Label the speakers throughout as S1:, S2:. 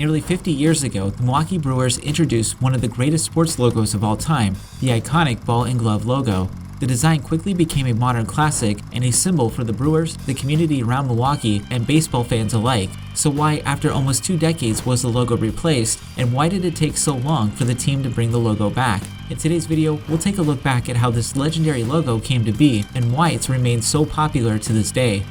S1: Nearly 50 years ago, the Milwaukee Brewers introduced one of the greatest sports logos of all time, the iconic ball and glove logo. The design quickly became a modern classic and a symbol for the Brewers, the community around Milwaukee, and baseball fans alike. So why, after almost 2 decades, was the logo replaced, and why did it take so long for the team to bring the logo back? In today's video, we'll take a look back at how this legendary logo came to be and why it's remained so popular to this day.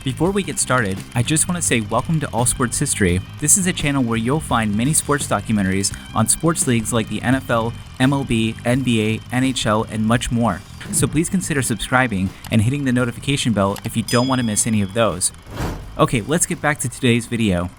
S2: Before we get started, I just want to say welcome to All Sports History. This is a channel where you'll find many sports documentaries on sports leagues like the NFL, MLB, NBA, NHL, and much more. So please consider subscribing and hitting the notification bell if you don't want to miss any of those. Okay, let's get back to today's video.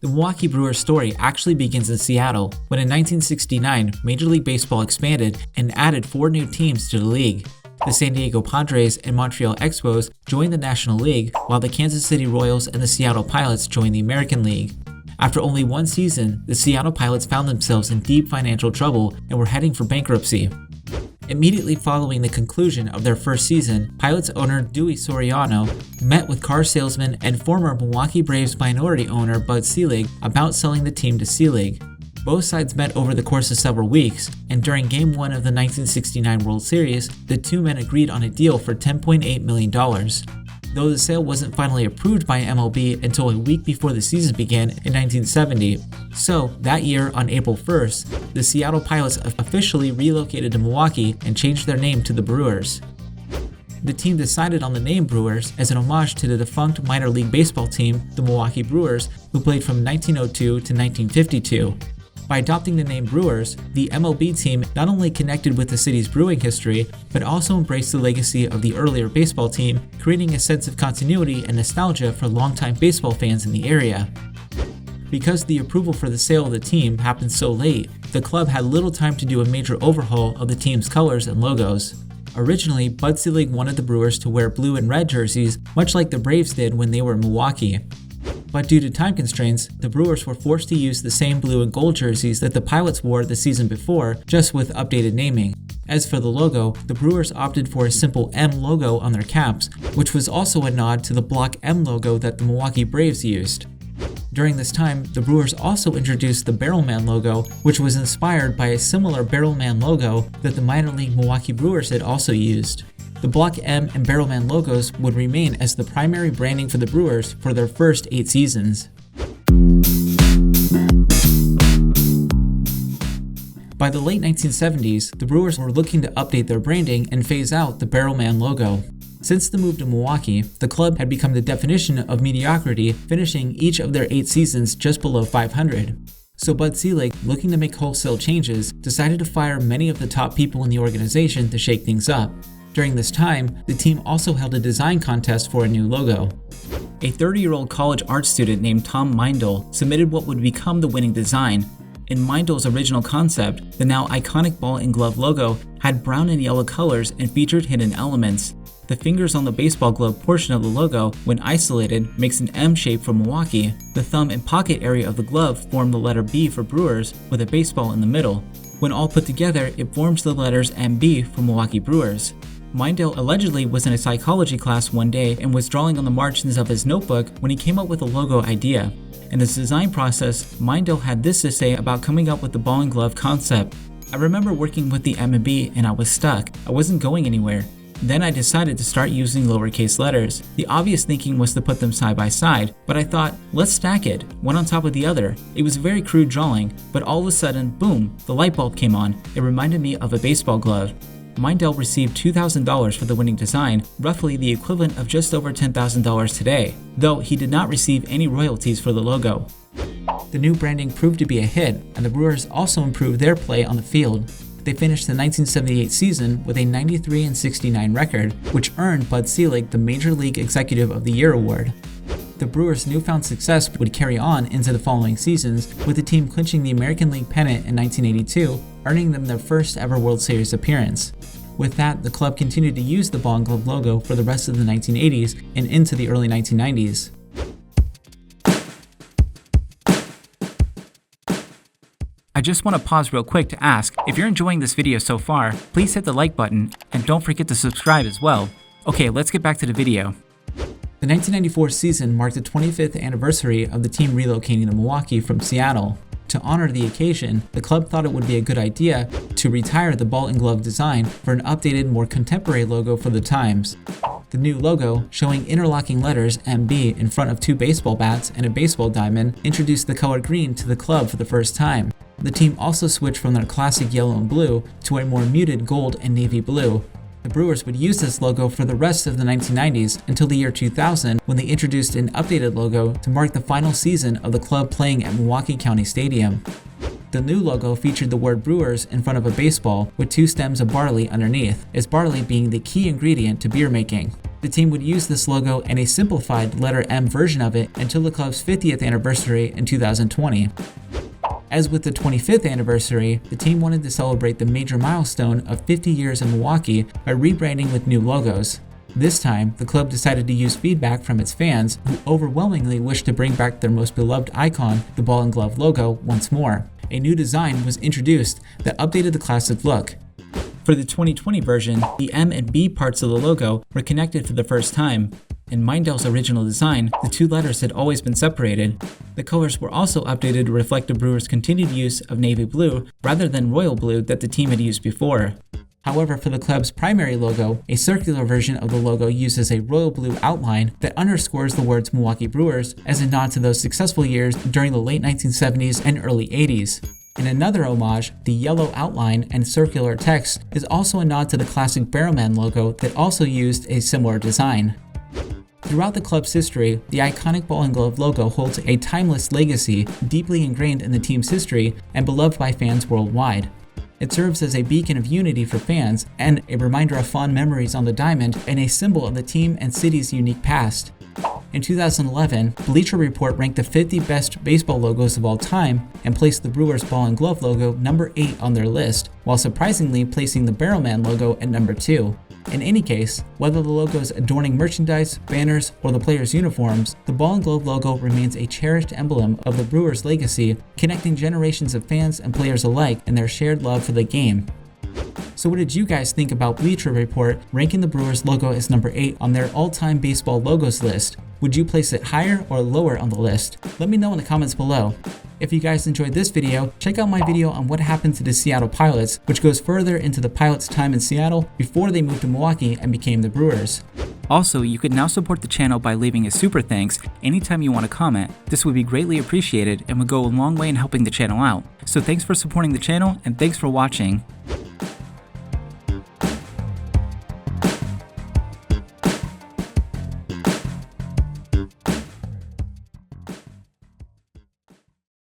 S1: The Milwaukee Brewers story actually begins in Seattle, when in 1969, Major League Baseball expanded and added 4 new teams to the league. The San Diego Padres and Montreal Expos joined the National League, while the Kansas City Royals and the Seattle Pilots joined the American League. After only 1 season, the Seattle Pilots found themselves in deep financial trouble and were heading for bankruptcy. Immediately following the conclusion of their first season, Pilots owner Dewy Soriano met with car salesman and former Milwaukee Braves minority owner Bud Selig about selling the team to Selig. Both sides met over the course of several weeks, and during Game 1 of the 1969 World Series, the two men agreed on a deal for $10.8 million. Though the sale wasn't finally approved by MLB until a week before the season began in 1970. So, that year, on April 1st, the Seattle Pilots officially relocated to Milwaukee and changed their name to the Brewers. The team decided on the name Brewers as an homage to the defunct minor league baseball team, the Milwaukee Brewers, who played from 1902 to 1952. By adopting the name Brewers, the MLB team not only connected with the city's brewing history, but also embraced the legacy of the earlier baseball team, creating a sense of continuity and nostalgia for longtime baseball fans in the area. Because the approval for the sale of the team happened so late, the club had little time to do a major overhaul of the team's colors and logos. Originally, Bud Selig wanted the Brewers to wear blue and red jerseys, much like the Braves did when they were in Milwaukee. But due to time constraints, the Brewers were forced to use the same blue and gold jerseys that the Pilots wore the season before, just with updated naming. As for the logo, the Brewers opted for a simple M logo on their caps, which was also a nod to the block M logo that the Milwaukee Braves used. During this time, the Brewers also introduced the Barrelman logo, which was inspired by a similar Barrelman logo that the minor league Milwaukee Brewers had also used. The Block M and Barrelman logos would remain as the primary branding for the Brewers for their first 8 seasons. By the late 1970s, the Brewers were looking to update their branding and phase out the Barrelman logo. Since the move to Milwaukee, the club had become the definition of mediocrity, finishing each of their 8 seasons just below 500. So Bud Selig, looking to make wholesale changes, decided to fire many of the top people in the organization to shake things up. During this time, the team also held a design contest for a new logo. A 30-year-old college art student named Tom Mindel submitted what would become the winning design. In Mindel's original concept, the now iconic ball and glove logo had brown and yellow colors and featured hidden elements. The fingers on the baseball glove portion of the logo, when isolated, makes an M shape for Milwaukee. The thumb and pocket area of the glove form the letter B for Brewers, with a baseball in the middle. When all put together, it forms the letters MB for Milwaukee Brewers. Mindel allegedly was in a psychology class one day and was drawing on the margins of his notebook when he came up with a logo idea. In his design process, Mindel had this to say about coming up with the ball and glove concept. "I remember working with the M&B and I was stuck. I wasn't going anywhere. Then I decided to start using lowercase letters. The obvious thinking was to put them side by side, but I thought, let's stack it, one on top of the other. It was a very crude drawing, but all of a sudden, boom, the light bulb came on. It reminded me of a baseball glove." Mindel received $2,000 for the winning design, roughly the equivalent of just over $10,000 today, though he did not receive any royalties for the logo. The new branding proved to be a hit, and the Brewers also improved their play on the field. They finished the 1978 season with a 93-69 record, which earned Bud Selig the Major League Executive of the Year award. The Brewers' newfound success would carry on into the following seasons, with the team clinching the American League pennant in 1982, earning them their first ever World Series appearance. With that, the club continued to use the ball and glove logo for the rest of the 1980s and into the early 1990s.
S2: I just want to pause real quick to ask, if you're enjoying this video so far, please hit the like button and don't forget to subscribe as well. Okay, let's get back to the video.
S1: The 1994 season marked the 25th anniversary of the team relocating to Milwaukee from Seattle. To honor the occasion, the club thought it would be a good idea to retire the ball and glove design for an updated, more contemporary logo for the times. The new logo, showing interlocking letters MB in front of two baseball bats and a baseball diamond, introduced the color green to the club for the first time. The team also switched from their classic yellow and blue to a more muted gold and navy blue. The Brewers would use this logo for the rest of the 1990s until the year 2000, when they introduced an updated logo to mark the final season of the club playing at Milwaukee County Stadium. The new logo featured the word Brewers in front of a baseball with two stems of barley underneath, as barley being the key ingredient to beer making. The team would use this logo and a simplified letter M version of it until the club's 50th anniversary in 2020. As with the 25th anniversary, the team wanted to celebrate the major milestone of 50 years in Milwaukee by rebranding with new logos. This time, the club decided to use feedback from its fans, who overwhelmingly wished to bring back their most beloved icon, the ball and glove logo, once more. A new design was introduced that updated the classic look. For the 2020 version, the M and B parts of the logo were connected for the first time. In Mindell's original design, the two letters had always been separated. The colors were also updated to reflect the Brewers' continued use of navy blue rather than royal blue that the team had used before. However, for the club's primary logo, a circular version of the logo uses a royal blue outline that underscores the words Milwaukee Brewers as a nod to those successful years during the late 1970s and early 80s. In another homage, the yellow outline and circular text is also a nod to the classic Barrowman logo that also used a similar design. Throughout the club's history, the iconic ball and glove logo holds a timeless legacy deeply ingrained in the team's history and beloved by fans worldwide. It serves as a beacon of unity for fans and a reminder of fond memories on the diamond and a symbol of the team and city's unique past. In 2011, Bleacher Report ranked the 50 best baseball logos of all time and placed the Brewers ball and glove logo number 8 on their list, while surprisingly placing the Barrowman logo at number 2. In any case, whether the logos adorning merchandise, banners, or the players' uniforms, the ball and glove logo remains a cherished emblem of the Brewers' legacy, connecting generations of fans and players alike in their shared love for the game. So what did you guys think about Bleacher Report ranking the Brewers logo as number 8 on their all-time baseball logos list? Would you place it higher or lower on the list? Let me know in the comments below. If you guys enjoyed this video, check out my video on what happened to the Seattle Pilots, which goes further into the Pilots' time in Seattle before they moved to Milwaukee and became the Brewers.
S2: Also, you can now support the channel by leaving a super thanks anytime you want to comment. This would be greatly appreciated and would go a long way in helping the channel out. So thanks for supporting the channel and thanks for watching.